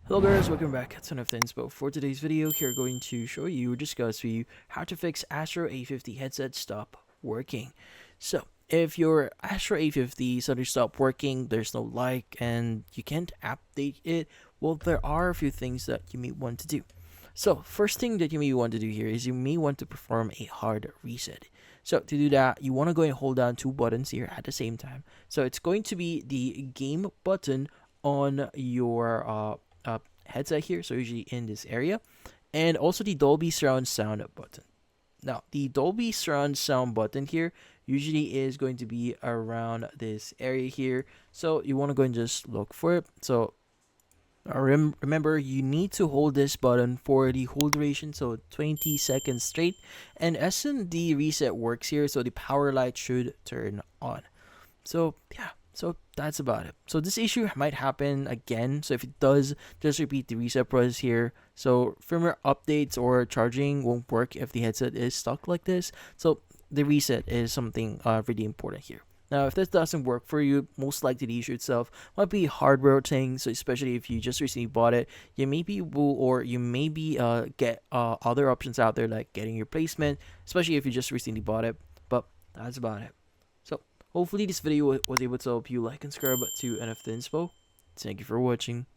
Hello guys, welcome back. It's Son of Inspo. For today's video, here going to show you or discuss with you how to fix Astro A50 headset stop working. So, if your Astro A50 suddenly stop working, there's no like, and you can't update it, well, there are a few things that you may want to do. So, first thing that you may want to do here is you may want to perform a hard reset. So, to do that, you want to go and hold down two buttons here at the same time. So, it's going to be the game button on your headset here, so usually in this area, and also the Dolby Surround Sound button. Now, the Dolby Surround Sound button here usually is going to be around this area here, so you want to go and just look for it. So remember, you need to hold this button for the whole duration, so 20 seconds straight, and as soon the reset works here, so the power light should turn on. So yeah, so that's about it. So this issue might happen again. So if it does, just repeat the reset process here. So firmware updates or charging won't work if the headset is stuck like this. So the reset is something really important here. Now, if this doesn't work for you, most likely the issue itself might be a hardware thing. So especially if you just recently bought it, you may be get other options out there like getting replacement, especially if you just recently bought it. But that's about it. So hopefully this video was able to help you like and subscribe to NF Inspo. Thank you for watching.